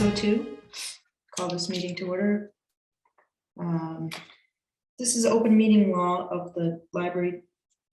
6:02. Call this meeting to order. This is open meeting law of the Library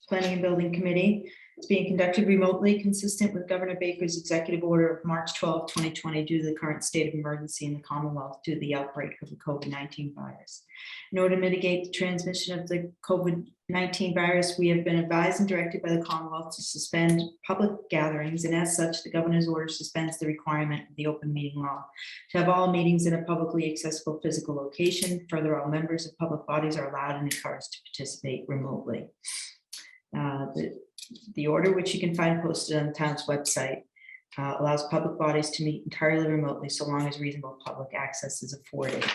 Planning and Building Committee. It's being conducted remotely, consistent with Governor Baker's executive order of March 12, 2020, due to the current state of emergency in the Commonwealth due to the outbreak of the COVID-19 virus. In order to mitigate the transmission of the COVID-19 virus, we have been advised and directed by the Commonwealth to suspend public gatherings, and as such, the governor's order suspends the requirement of the open meeting law to have all meetings in a publicly accessible physical location. Further, all members of public bodies are allowed and encouraged to participate remotely. The order, which you can find posted on the town's website, allows public bodies to meet entirely remotely so long as reasonable public access is afforded.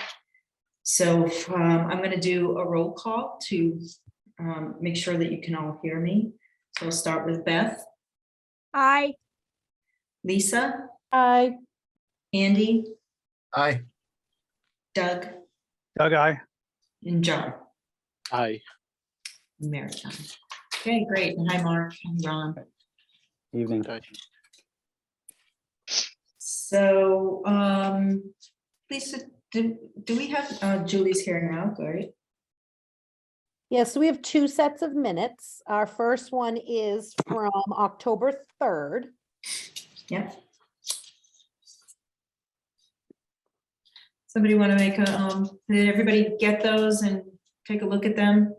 So I'm going to do a roll call to make sure that you can all hear me. So I'll start with Beth. Aye. Lisa. Aye. Andy. Aye. Doug. Doug, aye. And John. Aye. Mary. Okay, great. And hi, Mark and Ron. Evening. So, Lisa, do we have Julie's here now? Great. Yes, we have two sets of minutes. Our first one is from October 3rd. Yep. Somebody want to make a, did everybody get those and take a look at them?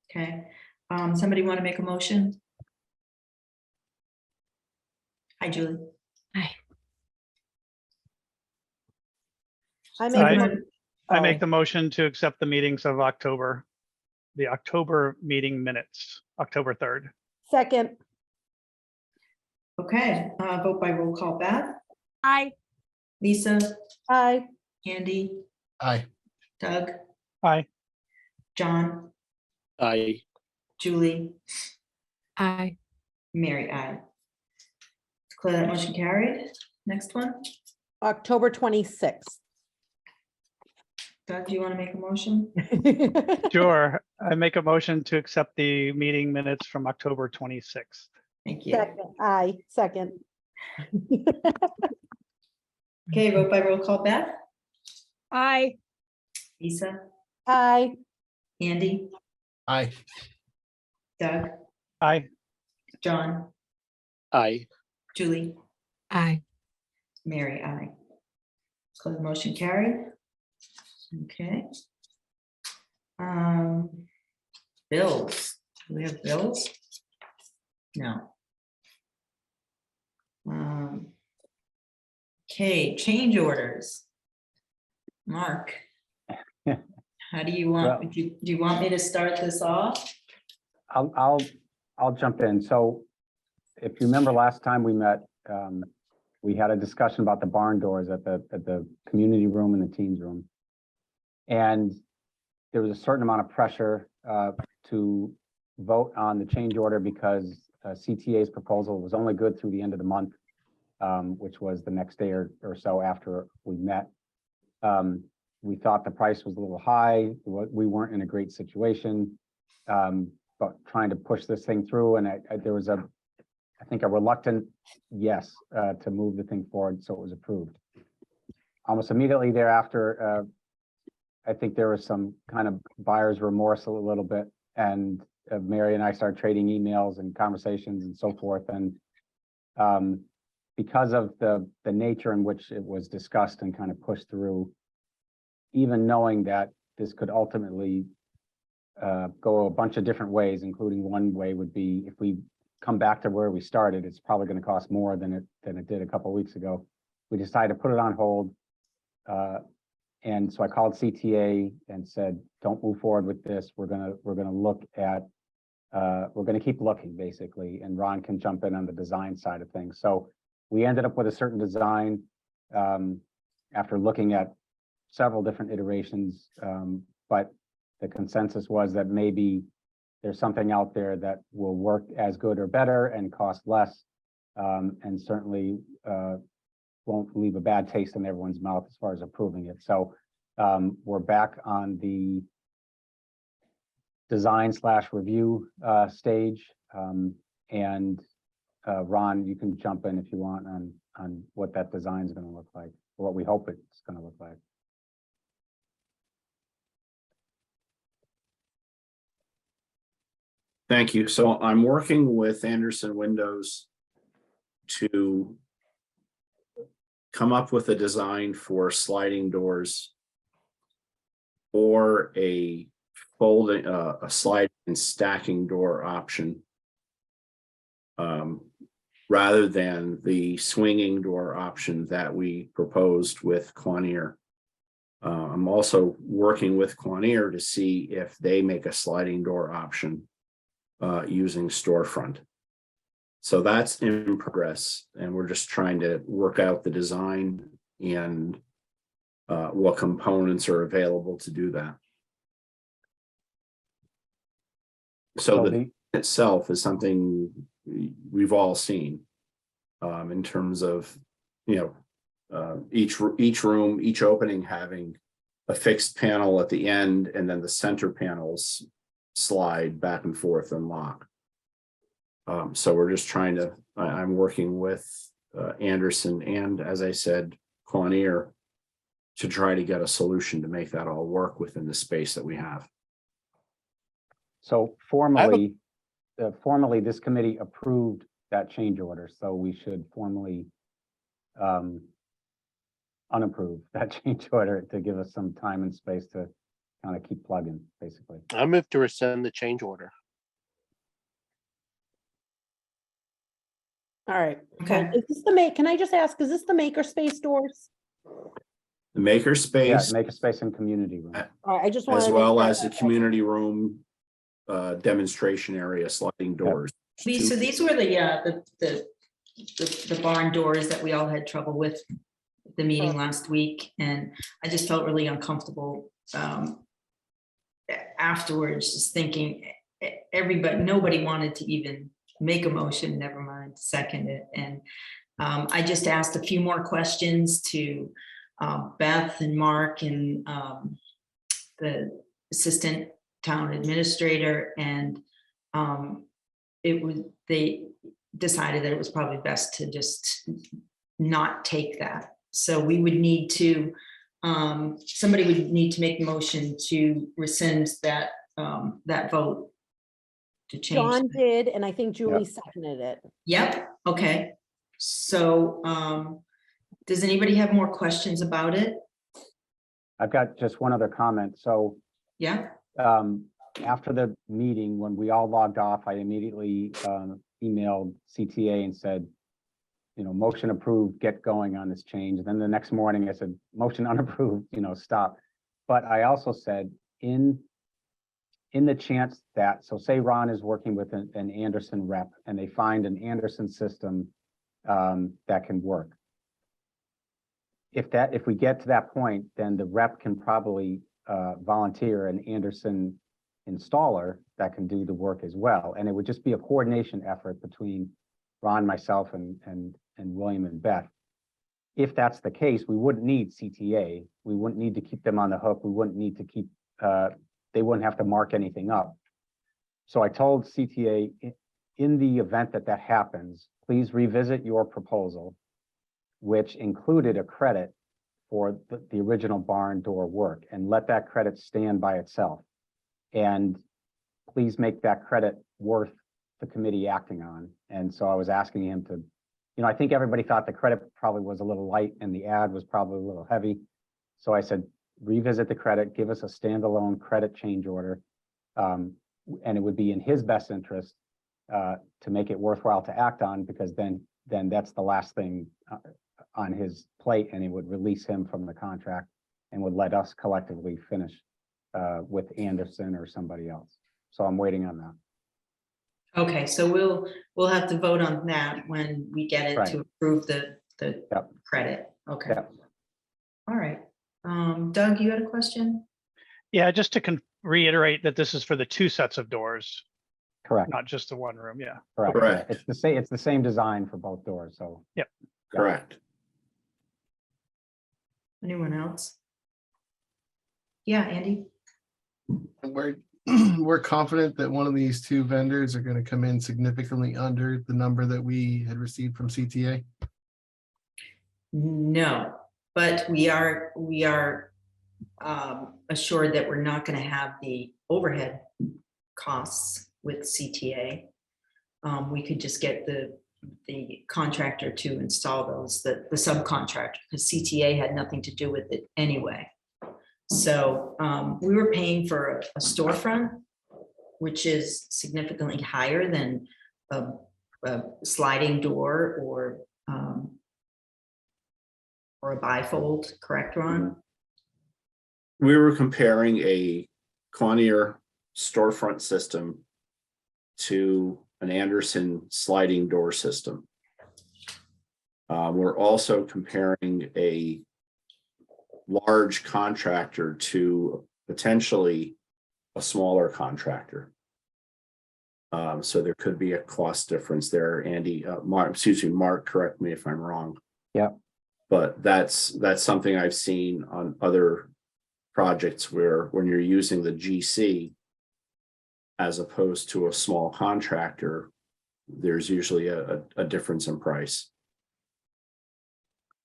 Okay. Somebody want to make a motion? Hi, Julie. Aye. I make the motion to accept the meetings of October, the October meeting minutes, October 3rd. Second. Okay, vote by roll call. Beth. Aye. Lisa. Aye. Andy. Aye. Doug. Aye. John. Aye. Julie. Aye. Mary. Aye. Declare that motion carried. Next one. October 26th. Doug, do you want to make a motion? Sure. I make a motion to accept the meeting minutes from October 26th. Thank you. Second. Aye. Second. Okay, vote by roll call. Beth. Aye. Lisa. Aye. Andy. Aye. Doug. Aye. John. Aye. Julie. Aye. Mary. Aye. Declare the motion carried. Okay. Bills. Do we have bills? No. Okay, change orders. Mark. How do you want, Well- do you want me to start this off? I'll jump in. So if you remember last time we met, we had a discussion about the barn doors at the community room and the teens room. And there was a certain amount of pressure to vote on the change order because CTA's proposal was only good through the end of the month, which was the next day or so after we met. We thought the price was a little high. We weren't in a great situation, but trying to push this thing through. And there was I think a reluctant yes to move the thing forward, so it was approved. Almost immediately thereafter, I think there was some kind of buyer's remorse a little bit, and Mary and I started trading emails and conversations and so forth. And because of the nature in which it was discussed and kind of pushed through, even knowing that this could ultimately go a bunch of different ways, including one way would be if we come back to where we started, it's probably going to cost more than it did a couple of weeks ago. We decided to put it on hold. And so I called CTA and said, don't move forward with this. We're gonna look at, we're gonna keep looking basically, and Ron can jump in on the design side of things. So we ended up with a certain design after looking at several different iterations, but the consensus was that maybe there's something out there that will work as good or better and cost less, and certainly won't leave a bad taste in everyone's mouth as far as approving it. So we're back on the design/review stage, and Ron, you can jump in if you want on what that design is going to look like. or what we hope it's gonna look like. Thank you. So I'm working with Anderson Windows to come up with a design for sliding doors or a folding, a sliding and stacking door option, rather than the swinging door option that we proposed with Quanier. I'm also working with Quanier to see if they make a sliding door option using storefront. So that's in progress, and we're just trying to work out the design and what components are available to do that. So the itself is something we've all seen in terms of, you know, each room, each opening having a fixed panel at the end, and then the center panels slide back and forth and lock. So we're just trying to, I'm working with Anderson and, as I said, Quanier to try to get a solution to make that all work within the space that we have. So formally, this committee approved that change order, so we should formally unapprove that change order to give us some time and space to kind of keep plugging, basically. I move to rescind the change order. All right. So Okay. is this the can I just ask, is this the makerspace doors? The makerspace, Yeah, make a space in community room. All right, I just wanted as to well make as sure. the community room demonstration area, sliding doors. So these were the barn doors that we all had trouble with at the meeting last week, and I just felt really uncomfortable afterwards, just thinking nobody wanted to even make a motion, never mind second it. And I just asked a few more questions to Beth and Mark and the assistant town administrator, and they decided that it was probably best to just not take that. So we would need to, somebody would need to make a motion to rescind that that vote to change. John did, and I think Julie seconded it. Yep, okay. So does anybody have more questions about it? I've got just one other comment. So Yeah, after the meeting, when we all logged off, I immediately emailed CTA and said, you know, motion approved, get going on this change. And then the next morning I said, motion unapproved, you know, stop. But I also said, in the chance that, so say Ron is working with an Anderson rep and they find an Anderson system that can work. If we get to that point, then the rep can probably volunteer an Anderson installer that can do the work as well. And it would just be a coordination effort between Ron, myself, and William and Beth. If that's the case, we wouldn't need CTA. We wouldn't need to keep them on the hook. We wouldn't need to keep, they wouldn't have to mark anything up. So I told CTA, in the event that that happens, please revisit your proposal, which included a credit for the original barn door work, and let that credit stand by itself. And please make that credit worth the committee acting on. And so I was asking him to, you know, I think everybody thought the credit probably was a little light and the ad was probably a little heavy. So I said, revisit the credit, give us a standalone credit change order. And it would be in his best interest to make it worthwhile to act on, because then that's the last thing on his plate, and it would release him from the contract and would let us collectively finish with Anderson or somebody else. So I'm waiting on that. okay, so we'll have to vote on that when we get it Right. to approve the Yep. credit. Okay. Yep. All right. Doug, you had a question? Yeah, just to reiterate that this is for the two sets of doors, Correct. not just the one room. Yeah. Correct. Correct. It's the same. It's the same design for both doors. So Correct. Anyone else? Yeah, Andy? We're confident that one of these two vendors are going to come in significantly under the number that we had received from CTA. No, But we are assured that we're not going to have the overhead costs with CTA. We could just get the contractor to install those, the subcontractor, because CTA had nothing to do with it anyway. So we were paying for a storefront, which is significantly higher than a sliding door or a bifold, correct, Ron? We were comparing a Conair storefront system to an Anderson sliding door system. We're also comparing a large contractor to potentially a smaller contractor. So there could be a cost difference there. Andy, Mark, correct me if I'm wrong. Yeah. But that's something I've seen on other projects where when you're using the GC as opposed to a small contractor, there's usually a difference in price.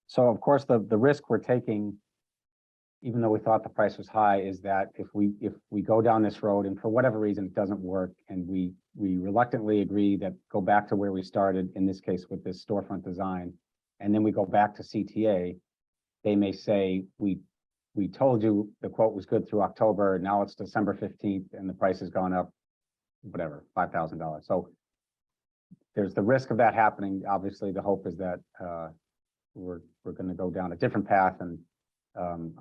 So of course, the risk we're taking, even though we thought the price was high, is that if we go down this road and for whatever reason it doesn't work, and we reluctantly agree that go back to where we started, in this case with this storefront design, and then we go back to CTA, they may say, we told you the quote was good through October, now it's December 15th and the price has gone up, whatever, $5,000. So there's the risk of that happening. Obviously, the hope is that we're going to go down a different path and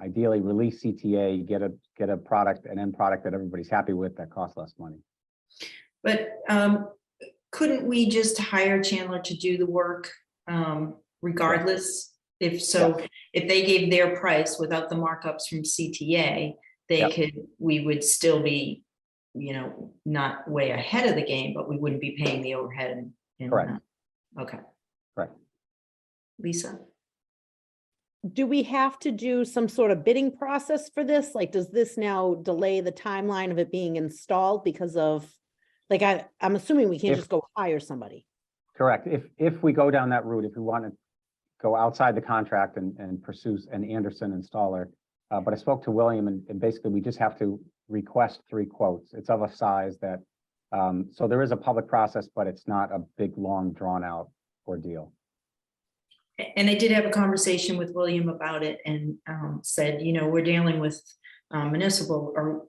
ideally release CTA, get a product, an end product that everybody's happy with that costs less money. But couldn't we just hire Chandler to do the work regardless? If so, if they gave their price without the markups from CTA, we would still be, not way ahead of the game, but we wouldn't be paying the overhead. Correct. Okay. Right. Lisa? Do we have to do some sort of bidding process for this? Like, does this now delay the timeline of it being installed because of, like, I'm assuming we can't just go hire somebody. Correct. If we go down that route, if we want to go outside the contract and pursue an Anderson installer, but I spoke to William and basically we just have to request 3 quotes. It's of a size that, so there is a public process, but it's not a big, long, drawn out ordeal. And I did have a conversation with William about it and said, we're dealing with municipal, or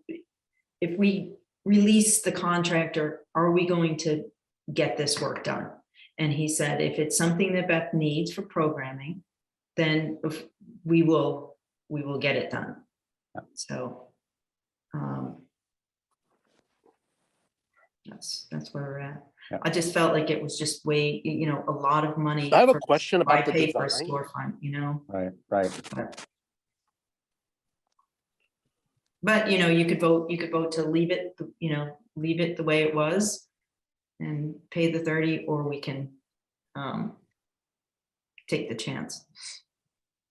if we release the contractor, are we going to get this work done? And he said, if it's something that Beth needs for programming, then we will get it done. Yeah. So that's where we're at. Yeah. I just felt like it was just way, a lot of money. I have a for- question about the I pay for a design. storefront, Right. But you could vote to leave it, leave it the way it was and pay the 30, or we can take the chance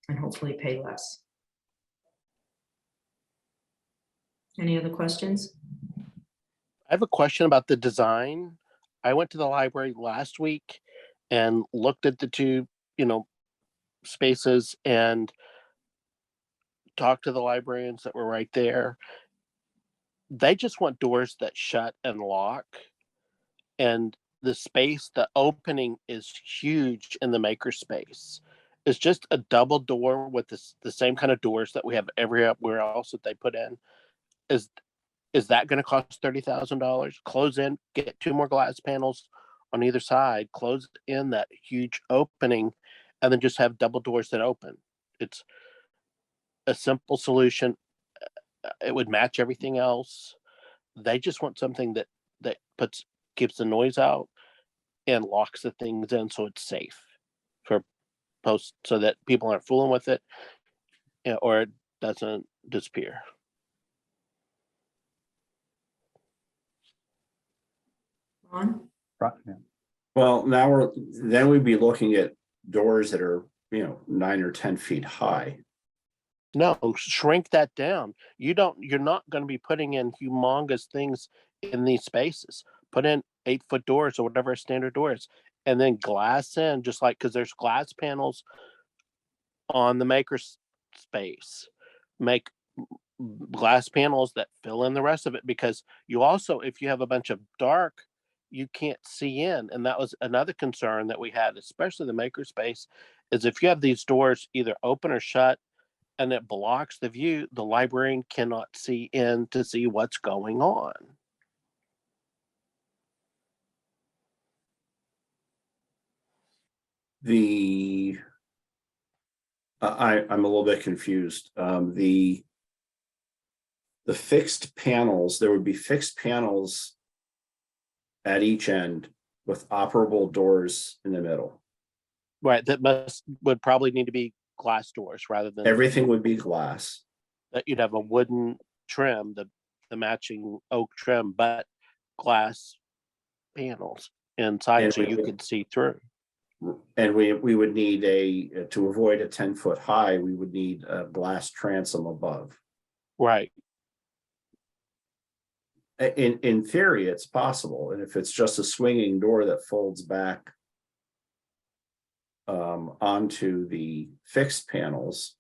and hopefully pay less. Any other questions? I have a question about the design. I went to the library last week and looked at the 2, spaces and talked to the librarians that were right there. They just want doors that shut and lock. And the space, the opening is huge in the maker space. It's just a double door with the same kind of doors that we have everywhere else that they put in. Is that going to cost $30,000? Close in, get 2 more glass panels on either side, close in that huge opening, and then just have double doors that open. It's a simple solution. It would match everything else. They just want something that keeps the noise out and locks the things in so it's safe for post, so that people aren't fooling with it, or it doesn't disappear. Ron? Right. Yeah. Well, then we'd be looking at doors that are, 9 or 10 feet high. No, shrink that down. You're not going to be putting in humongous things in these spaces. Put in 8-foot doors or whatever a standard door is, and then glass in, just like, because there's glass panels on the maker space, make glass panels that fill in the rest of it, because you also, if you have a bunch of dark, you can't see in. And that was another concern that we had, especially the maker space, is if you have these doors either open or shut and it blocks the view, the librarian cannot see in to see what's going on. I'm a little bit confused. The fixed panels, there would be fixed panels at each end with operable doors in the middle. Right, that would probably need to be glass doors rather than Everything would be glass. that. You'd have a wooden trim, the matching oak trim, but glass panels inside And so we you would- could see through. And we would need to avoid a 10-foot high, we would need a glass transom above. Right. In theory, it's possible, and if it's just a swinging door that folds back onto the fixed panels,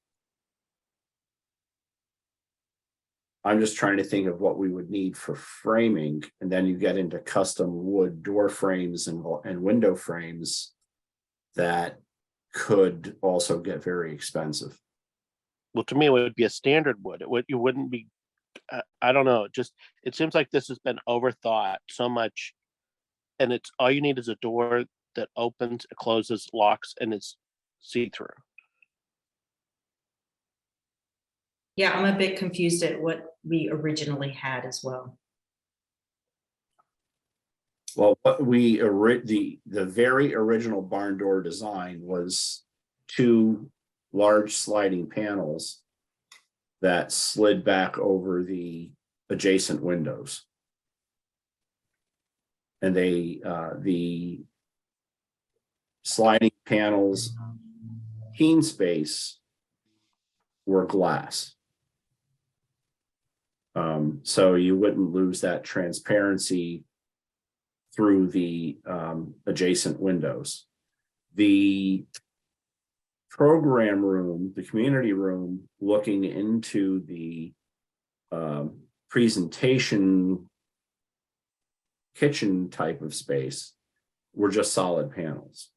I'm just trying to think of what we would need for framing, and then you get into custom wood door frames and window frames that could also get very expensive. Well, to me, it would be a standard wood. You wouldn't be. I don't know. It seems like this has been overthought so much, and it's all you need is a door that opens, closes, locks, and it's see through. Yeah, I'm a bit confused at what we originally had as well. Well, what the very original barn door design was 2 large sliding panels that slid back over the adjacent windows. And the sliding panels, teen space, were glass. So you wouldn't lose that transparency through the adjacent windows. The program room, the community room, looking into the presentation kitchen type of space, were just solid panels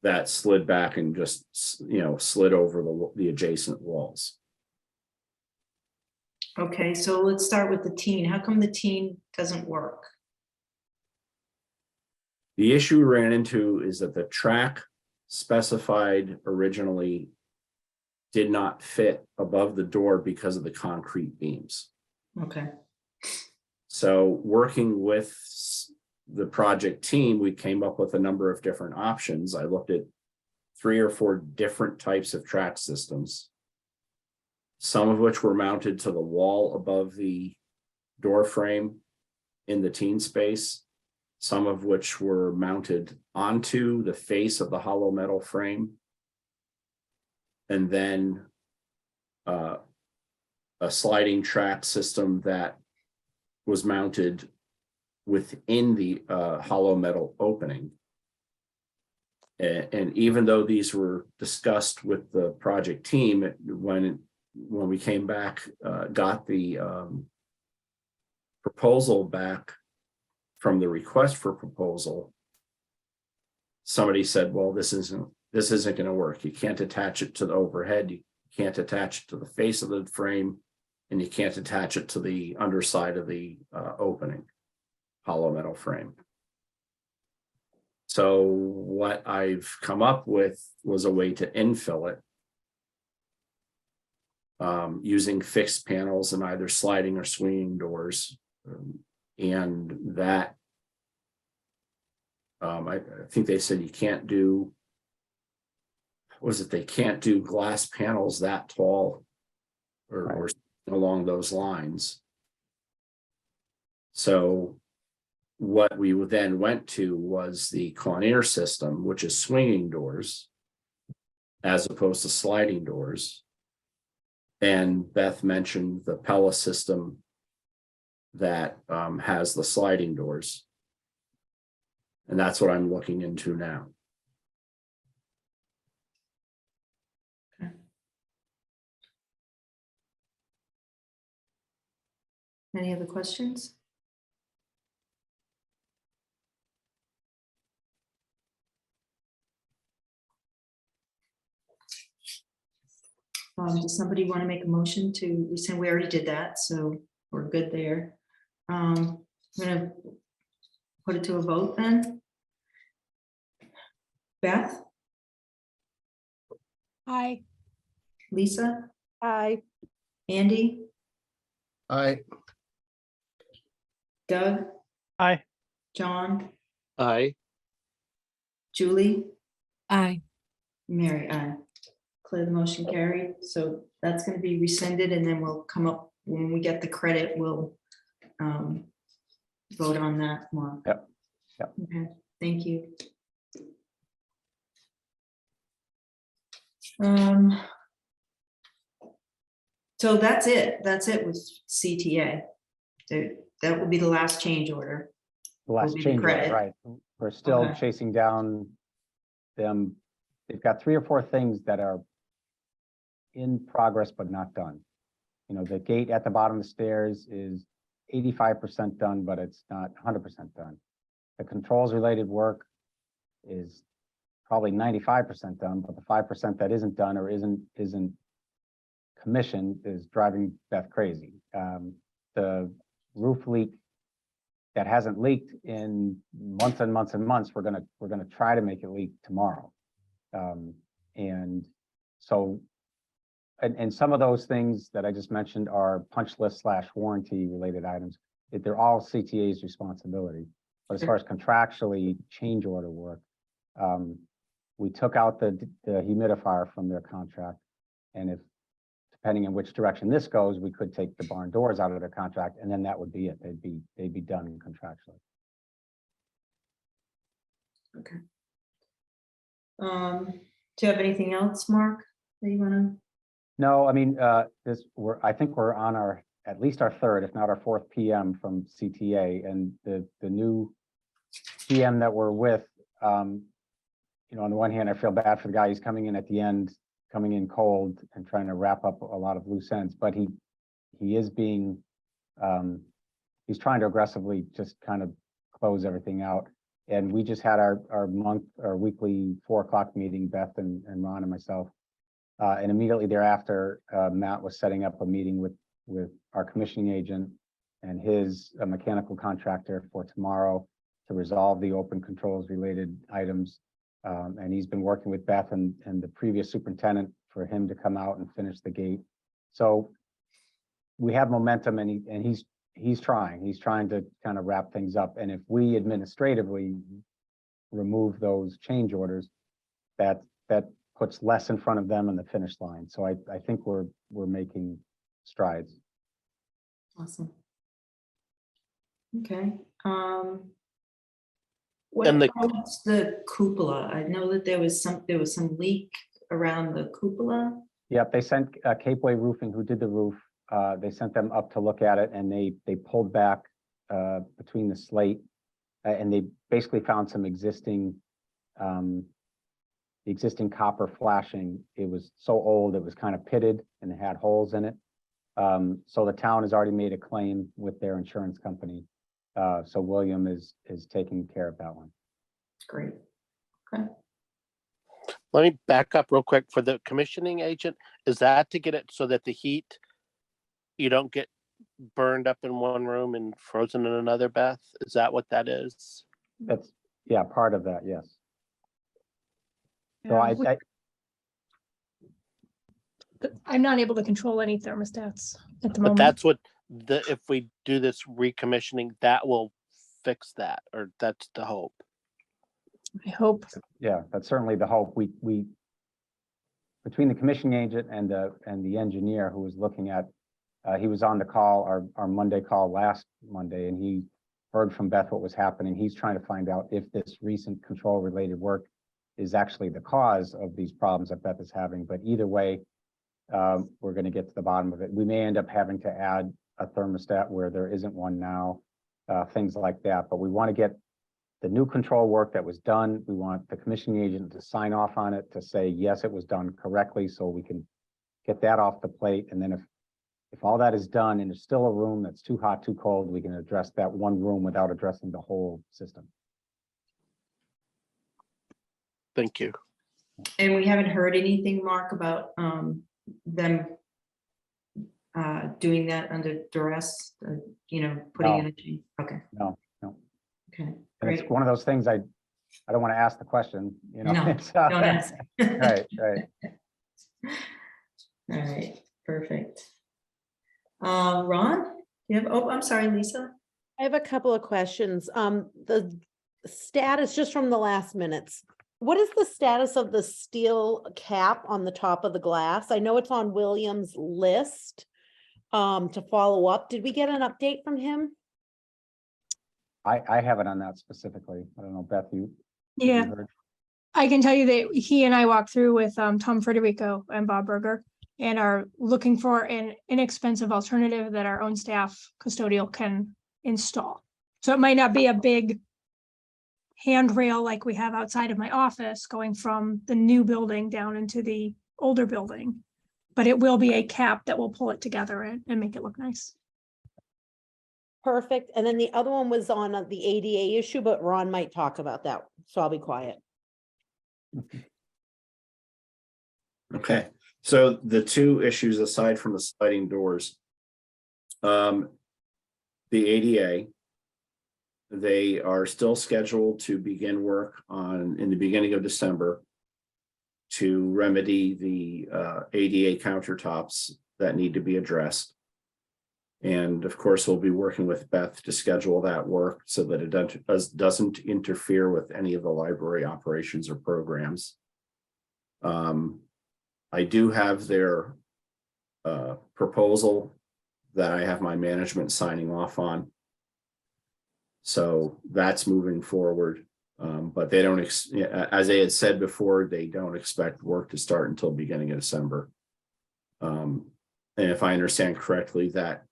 that slid back and just, slid over the adjacent walls. Okay, so let's start with the teen. How come the teen doesn't work? The issue we ran into is that the track specified originally did not fit above the door because of the concrete beams. Okay, So working with the project team, we came up with a number of different options. I looked at 3 or 4 different types of track systems, some of which were mounted to the wall above the door frame in the teen space, some of which were mounted onto the face of the hollow metal frame, and then a sliding track system that was mounted within the hollow metal opening. And even though these were discussed with the project team, when we came back, got the proposal back from the request for proposal, somebody said, well, this isn't going to work. You can't attach it to the overhead. You can't attach it to the face of the frame, and you can't attach it to the underside of the opening hollow metal frame. So what I've come up with was a way to infill it using fixed panels and either sliding or swinging doors. And that, I think they said you can't do, they can't do glass panels that tall or along those lines. So what we then went to was the Conair system, which is swinging doors as opposed to sliding doors. And Beth mentioned the Pella system that has the sliding doors. And that's what I'm looking into now. Any other questions? Does somebody want to make a motion to rescind? We already did that, so we're good there. I'm gonna put it to a vote then. Beth, Aye. Lisa, Aye. Andy, I, Doug, Aye. John, Aye. Julie, Aye. Mary, aye. Clear the motion carried, so that's gonna be rescinded, and then we'll come up, when we get the credit, we'll vote on that more. Yep, yep. Okay, thank you. So that's it with CTA. So that will be the last change order. The last Will be the change, order, credit. right? We're still Okay. chasing down them. They've got 3 or 4 things that are in progress but not done. You know, the gate at the bottom of the stairs is 85% done, but it's not 100% done. The controls related work is probably 95% done, but the 5% that isn't done or isn't commissioned is driving Beth crazy. The roof leak that hasn't leaked in months and months and months, we're gonna try to make it leak tomorrow. And so, and some of those things that I just mentioned are punch list / warranty related items. They're all CTA's responsibility. But as far as contractually change order work, we took out the humidifier from their contract. And if, depending on which direction this goes, we could take the barn doors out of their contract, and then that would be it. They'd be done contractually. Okay. Do you have anything else, Mark, that you wanna? No, I mean, I think we're on at least our 3rd, if not our 4th PM from CTA, and the new PM that we're with, you know, on the one hand, I feel bad for the guy. He's coming in at the end, coming in cold and trying to wrap up a lot of loose ends, but he is being, he's trying to aggressively just kind of close everything out. And we just had our weekly 4 o'clock meeting, Beth and Ron and myself. And immediately thereafter, Matt was setting up a meeting with our commissioning agent and his mechanical contractor for tomorrow to resolve the open controls related items. And he's been working with Beth and the previous superintendent for him to come out and finish the gate. So we have momentum, and he's trying to kind of wrap things up. And if we administratively remove those change orders, that puts less in front of them in the finish line. So I think we're making strides. Awesome. Okay. What And the- about the cupola? I know that there was some leak around the cupola. Yep, they sent Capeway Roofing, who did the roof. They sent them up to look at it, and they pulled back between the slate, and they basically found some existing copper flashing. It was so old, it was kind of pitted and it had holes in it. So the town has already made a claim with their insurance company. So William is taking care of that one. Great. Okay. Let me back up real quick for the commissioning agent. Is that to get it so that the heat, you don't get burned up in one room and frozen in another, Beth? Is that what that is? That's, yeah, part of that, yes. So Yeah, I I'm not able to control any thermostats at the But moment. that's what if we do this recommissioning, that will fix that, or that's the hope. I hope. yeah, that's certainly the hope. We between the commissioning agent and the engineer who was looking at, he was on the call, our Monday call last Monday, and he heard from Beth what was happening. He's trying to find out if this recent control related work is actually the cause of these problems that Beth is having. But either way, we're going to get to the bottom of it. We may end up having to add a thermostat where there isn't one now, things like that. But we want to get the new control work that was done. We want the commissioning agent to sign off on it to say, yes, it was done correctly, so we can get that off the plate. And then if all that is done and there's still a room that's too hot, too cold, we can address that one room without addressing the whole system. Thank you. And we haven't heard anything, Mark, about them doing that under duress, putting No. in a change. Okay, No. okay, And great. it's one of those things I don't want to ask the question, No, it's, don't ask. Right. All right, perfect. Ron, you have, I'm sorry, Lisa. I have a couple of questions. The status, just from the last minutes. What is the status of the steel cap on the top of the glass? I know it's on William's list to follow up. Did we get an update from him? I have it on that specifically. I don't know, Beth, you Yeah, heard? I can tell you that he and I walked through with Tom Frederico and Bob Berger and are looking for an inexpensive alternative that our own staff custodial can install. So it might not be a big handrail like we have outside of my office going from the new building down into the older building, but it will be a cap that will pull it together and make it look nice. Perfect. And then the other one was on the ADA issue, but Ron might talk about that, so I'll be quiet. Okay, so the two issues aside from the sliding doors. The ADA. They are still scheduled to begin work in the beginning of December to remedy the ADA countertops that need to be addressed. And of course, we'll be working with Beth to schedule that work so that it doesn't interfere with any of the library operations or programs. I do have their proposal that I have my management signing off on. So that's moving forward, but they don't, as they had said before, they don't expect work to start until beginning of December. And if I understand correctly, that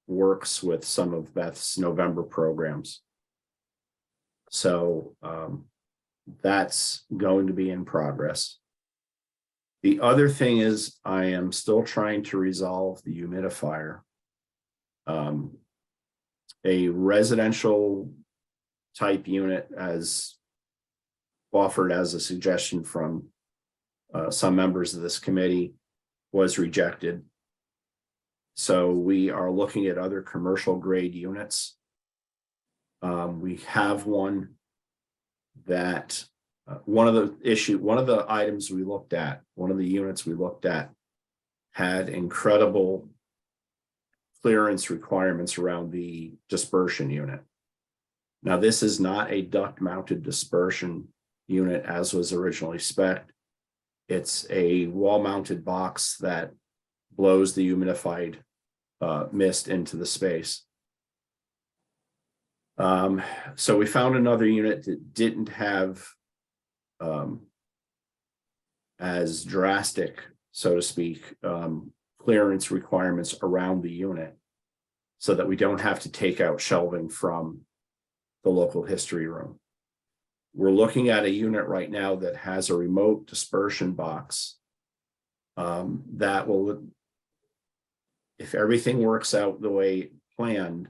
works with some of Beth's November programs. So that's going to be in progress. The other thing is I am still trying to resolve the humidifier. A residential type unit as offered as a suggestion from some members of this committee was rejected. So we are looking at other commercial grade units. We have one that one of the items we looked at, one of the units we looked at had incredible clearance requirements around the dispersion unit. Now, this is not a duct mounted dispersion unit as was originally spec'd. It's a wall mounted box that blows the humidified mist into the space. So we found another unit that didn't have as drastic, so to speak, clearance requirements around the unit so that we don't have to take out shelving from the local history room. We're looking at a unit right now that has a remote dispersion box that will, if everything works out the way planned,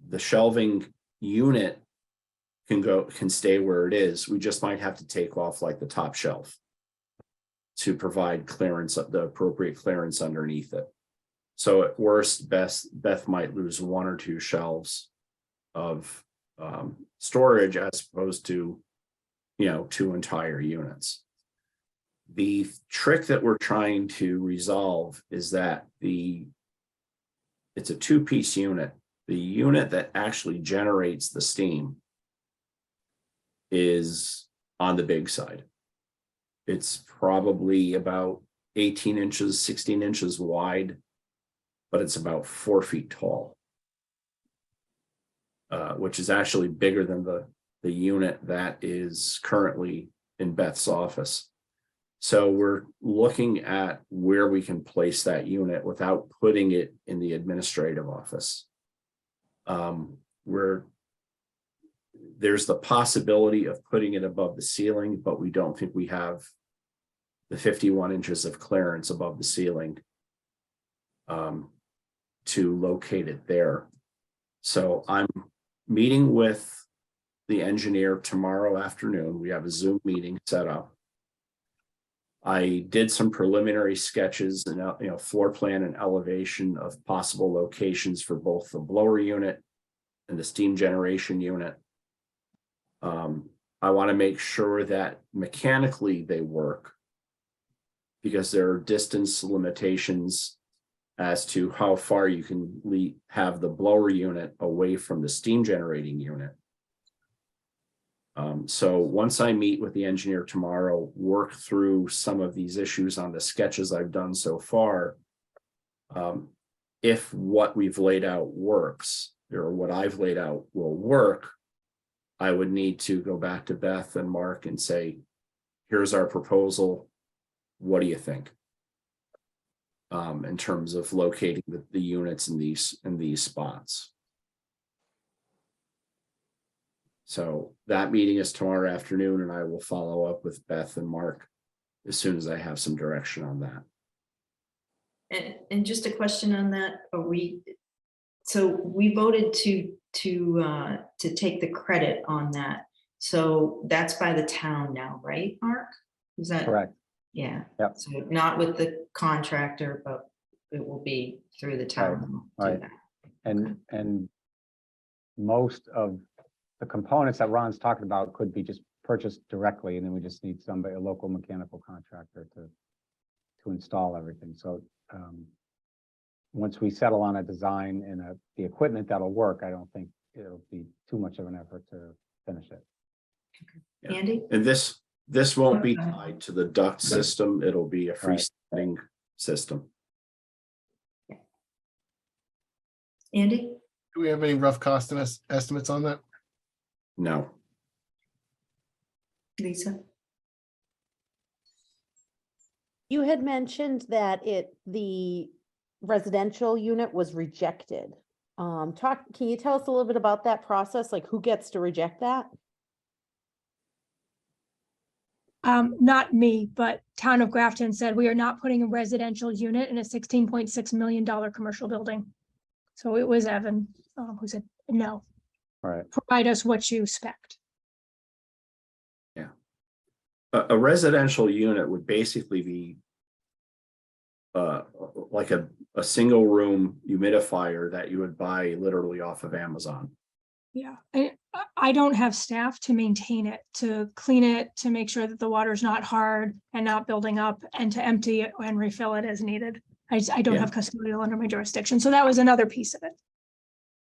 the shelving unit can stay where it is. We just might have to take off like the top shelf to provide clearance, the appropriate clearance underneath it. So at worst, Beth might lose one or two shelves of storage as opposed to, two entire units. The trick that we're trying to resolve is that it's a two-piece unit. The unit that actually generates the steam is on the big side. It's probably about 18 inches, 16 inches wide, but it's about 4 feet tall, which is actually bigger than the unit that is currently in Beth's office. So we're looking at where we can place that unit without putting it in the administrative office. There's the possibility of putting it above the ceiling, but we don't think we have the 51 inches of clearance above the ceiling to locate it there. So I'm meeting with the engineer tomorrow afternoon. We have a Zoom meeting set up. I did some preliminary sketches and, floor plan and elevation of possible locations for both the blower unit and the steam generation unit. I want to make sure that mechanically they work, because there are distance limitations as to how far you can have the blower unit away from the steam generating unit. So once I meet with the engineer tomorrow, work through some of these issues on the sketches I've done so far, if what we've laid out works, or what I've laid out will work, I would need to go back to Beth and Mark and say, here's our proposal. What do you think? In terms of locating the units in these spots. So that meeting is tomorrow afternoon, and I will follow up with Beth and Mark as soon as I have some direction on that. And just a question on that, so we voted to take the credit on that. So that's by the town now, right, Mark? Is that Correct. Yeah. Yep. So not with the contractor, but it will be through the town. to do right. that. And most of the components that Ron's talking about could be just purchased directly, and then we just need somebody, a local mechanical contractor to install everything. So once we settle on a design and the equipment that'll work, I don't think it'll be too much of an effort to finish it. Yeah. Andy? And this won't be Okay. tied to the duct system. It'll be a Right. freestanding system. Andy? Do we have any rough cost estimates on that? No. Lisa? You had mentioned that the residential unit was rejected. Can you tell us a little bit about that process? Like, who gets to reject that? Not me, but Town of Grafton said we are not putting a residential unit in a $16.6 million commercial building. So it was Evan who said, no, Right. provide us what you expect. A residential unit would basically be like a single room humidifier that you would buy literally off of Amazon. Yeah, I don't have staff to maintain it, to clean it, to make sure that the water's not hard and not building up, and to empty it and refill it as needed. I don't Yeah. have custodial under my jurisdiction, so that was another piece of it.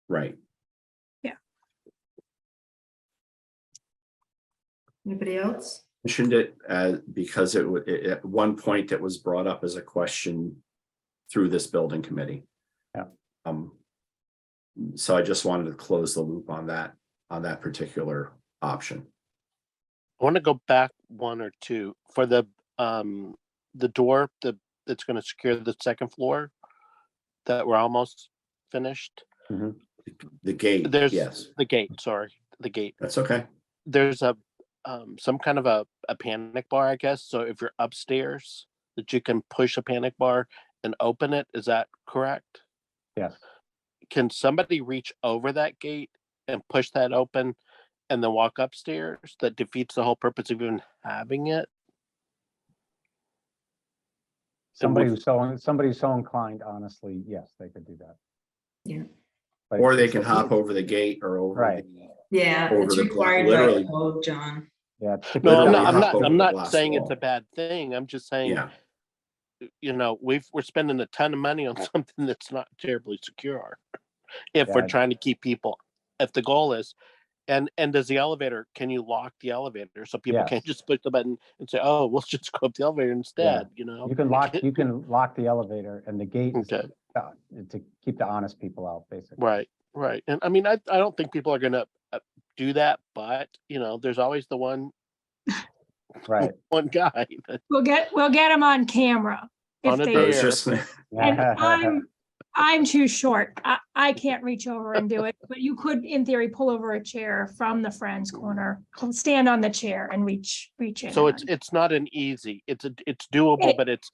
Right. Anybody else? Mentioned it because at one point it was brought up as a question through this building committee. Yeah. So I just wanted to close the loop on that particular option. I want to go back one or two for the door that's going to secure the second floor that we're almost finished. The gate, There's yes, the gate. Sorry, the gate. that's okay. There's some kind of a panic bar, I guess. So if you're upstairs, that you can push a panic bar and open it. Is that correct? Yes. Can somebody reach over that gate and push that open and then walk upstairs? That defeats the whole purpose of even having it. Somebody who's so inclined, honestly, yes, they could do that. Yeah. But Or they it's can a- hop over the gate or over Right. Yeah, Over it's the required by literally. code, John. Yeah. No, Literally I'm hop over the not glass saying it's wall. a bad thing. I'm just saying, Yeah, we're spending a ton of money on something that's not terribly secure. If we're Yeah. trying to keep people, if the goal is, and does the elevator, can you lock the elevator so people can't Yes. just push the button and say, oh, we'll just go up the elevator instead, You can lock the elevator, and the gate is Okay. to keep the honest people out, basically. Right. And I mean, I don't think people are going to do that, but there's always the one Right. guy that We'll get them on camera. If On a they, I was dare. just, and I'm too short. I can't reach over and do it, but you could, in theory, pull over a chair from the Friends corner, stand on the chair and reach in. So on. it's not an easy, it's doable, but it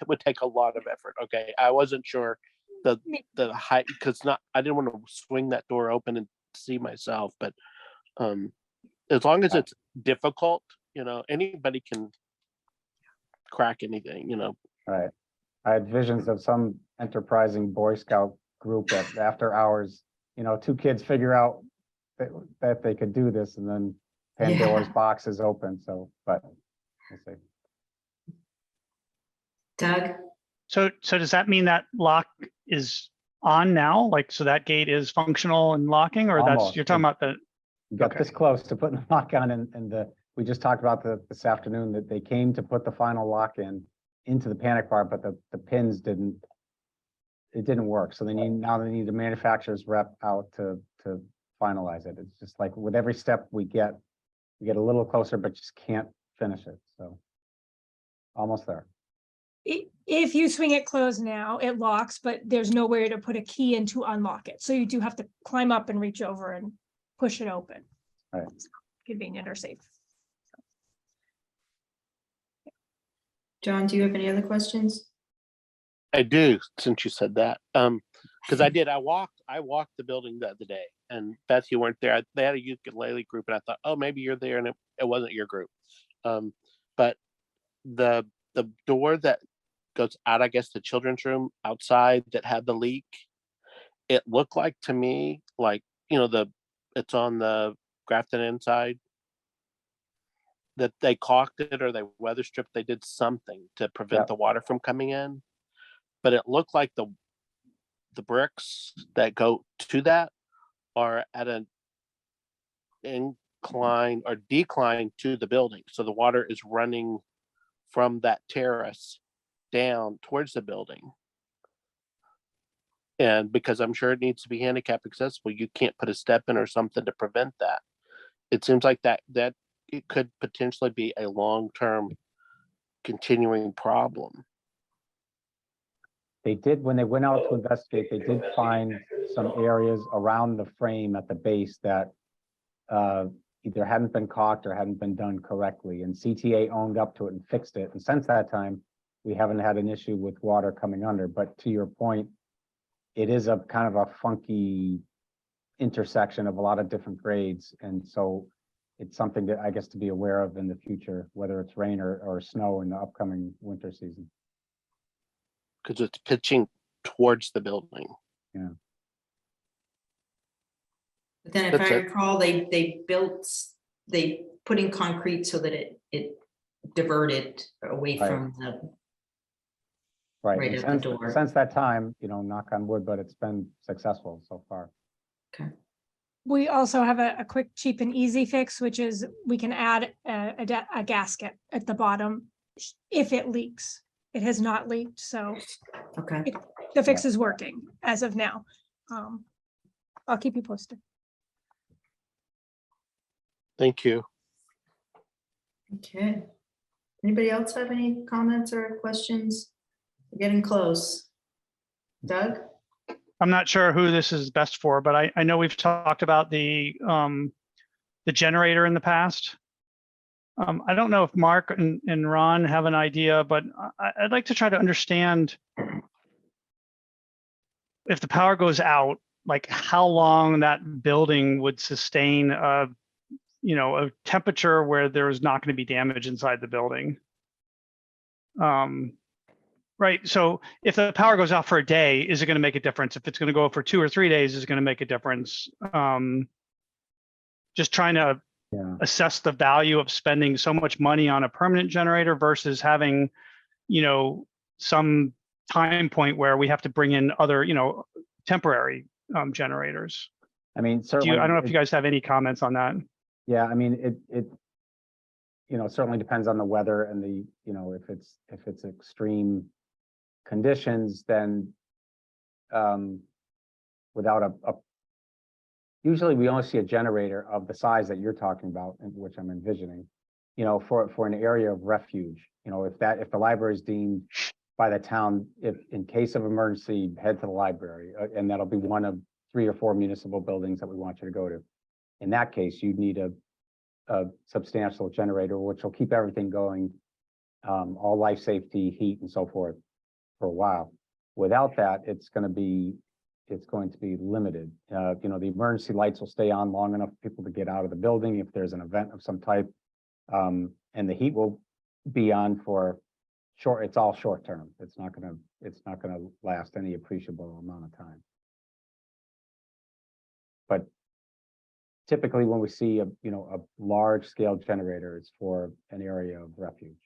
would take a lot of effort. Okay. I wasn't sure the height, because I didn't want to swing that door open and see myself, but as long as it's difficult, anybody can crack anything, Right. I had visions of some enterprising Boy Scout group that after hours, two kids figure out that they could do this and then Pandora's Yeah. box is open. So, but we'll see. Doug? So does that mean that lock is on now? Like, so that gate is functional and locking, or Almost. you're talking about the, We got Okay. this close to putting the lock on and we just talked about this afternoon that they came to put the final lock into the panic bar, but the pins didn't work. So they need the manufacturer's rep out to finalize it. It's just like with every step we get a little closer, but just can't finish it. So almost there. If you swing it closed now, it locks, but there's nowhere to put a key in to unlock it. So you do have to climb up and reach over and push it open. Right. It's convenient or safe. John, do you have any other questions? I do, since you said that. Because I walked the building the other day, and Beth, you weren't there. They had a ukulele group, and I thought, oh, maybe you're there, and it wasn't your group. But the door that goes out, I guess, the children's room outside that had the leak, it looked like to me like, it's on the Grafton inside, that they caulked it or they weather stripped, they did something to prevent Yep. the water from coming in. But it looked like the bricks that go to that are at an incline or decline to the building. So the water is running from that terrace down towards the building. And because I'm sure it needs to be handicap accessible, you can't put a step in or something to prevent that. It seems like that it could potentially be a long-term continuing problem. They did, when they went out to investigate, they did find some areas around the frame at the base that either hadn't been caulked or hadn't been done correctly, and CTA owned up to it and fixed it. And since that time, we haven't had an issue with water coming under. But to your point, it is a kind of a funky intersection of a lot of different grades. And so it's something that I guess to be aware of in the future, whether it's rain or snow in the upcoming winter season. Because it's pitching towards the building. But then if That's I it. recall, they put in concrete so that it diverted away Right. from the, Right. Right And at the door. since that time, knock on wood, but it's been successful so far. We also have a quick, cheap and easy fix, which is we can add a gasket at the bottom if it leaks. It has not leaked, so okay. the fix is working as of now. I'll keep you posted. Thank you. Okay. Anybody else have any comments or questions? We're getting close. Doug? I'm not sure who this is best for, but I know we've talked about the generator in the past. I don't know if Mark and Ron have an idea, but I'd like to try to understand if the power goes out, like how long that building would sustain a temperature where there's not going to be damage inside the building. Right. So if the power goes out for a day, is it going to make a difference? If it's going to go for 2 or 3 days, is it going to make a difference? Just trying to assess the value of spending so much money on a permanent generator versus having, some time point where we have to bring in other, temporary generators. I mean, certainly. I don't know if you guys have any comments on that. Yeah, I mean, it certainly depends on the weather and if it's extreme conditions, then without usually we only see a generator of the size that you're talking about, and which I'm envisioning, for an area of refuge. If the library is deemed by the town, if in case of emergency, head to the library, and that'll be one of 3 or 4 municipal buildings that we want you to go to. In that case, you'd need a substantial generator, which will keep everything going, all life safety, heat, and so forth, for a while. Without that, it's going to be limited. You know, the emergency lights will stay on long enough for people to get out of the building if there's an event of some type. And the heat will be on for short, it's all short term. It's not gonna last any appreciable amount of time. But typically when we see a large scale generator, it's for an area of refuge.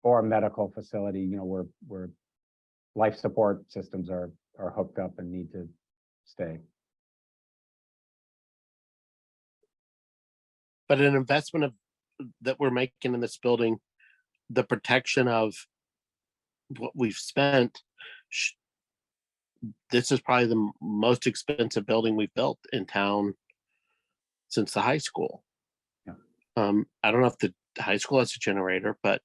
Or a medical facility, you know, where life support systems are hooked up and need to stay. But an investment that we're making in this building, the protection of what we've spent, this is probably the most expensive building we've built in town since the high school. Yeah. I don't know if the high school has a generator, but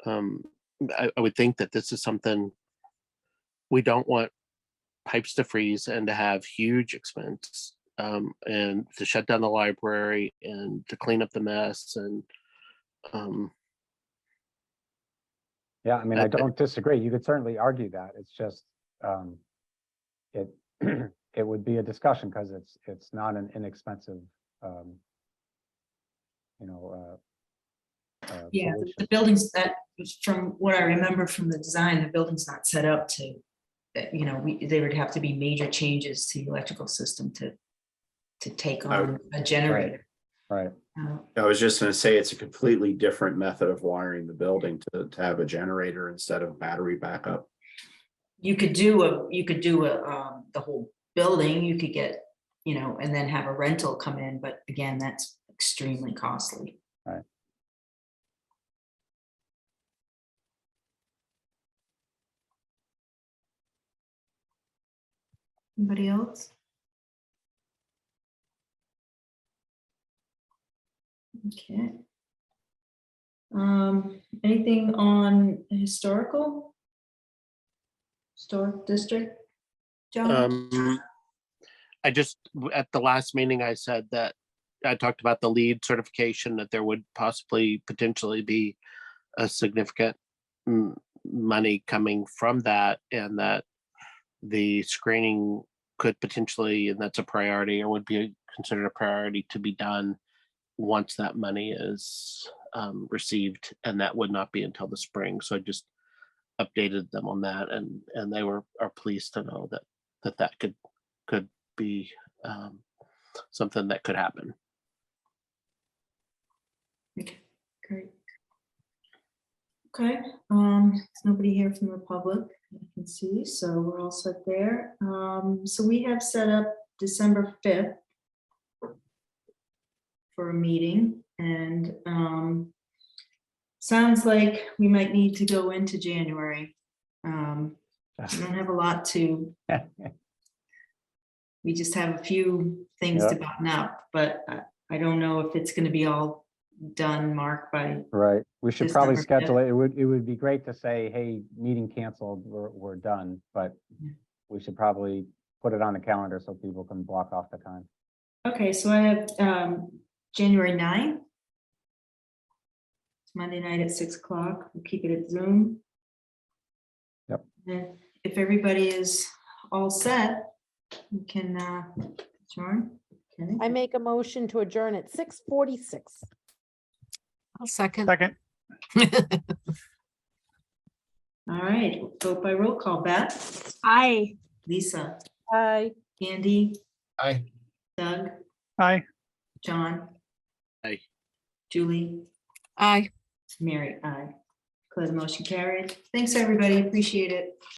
I would think that this is something we don't want pipes to freeze and to have huge expense, and to shut down the library and to clean up the mess. And Yeah, I mean, I don't disagree. You could certainly argue that. It's just it it would be a discussion because it's not an inexpensive Yeah, solution. the buildings that, from what I remember from the design, the building's not set up to, you know, there would have to be major changes to the electrical system to take on a generator. Right. I was just gonna say, it's a completely different method of wiring the building to have a generator instead of battery backup. You could do the whole building, you could get, you know, and then have a rental come in, but again, that's extremely costly. Right. Anybody else? Okay. Anything on historical district? John? I just, at the last meeting, I said that I talked about the LEED certification, that there would potentially be a significant money coming from that, and that the screening could potentially, and that's a priority, or would be considered a priority to be done once that money is received, and that would not be until the spring. So I just updated them on that, and they are pleased to know that could be something that could happen. Okay, great. Okay, there's nobody here from the public I can see, so we're all set there. So we have set up December 5th for a meeting, and sounds like we might need to go into January. We don't have a lot to, we just have a few things to button up, but I don't know if it's going to be all done, Mark, by Right. We should probably December 5th. schedule it. It would be great to say, hey, meeting canceled, we're done, but we should probably put it on the calendar so people can block off the time. Okay, so I have January 9th. It's Monday night at 6 o'clock. We'll keep it at Zoom. Yep. And if everybody is all set, we can adjourn. Okay. I make a motion to adjourn at 6:46. I'll second. Second, All right, vote by roll call. Beth, Aye. Lisa, Aye. Andy, Aye. Doug, aye. John. Aye. Julie, Aye. Mary, aye. Declare the motion carried. Thanks, everybody. Appreciate it.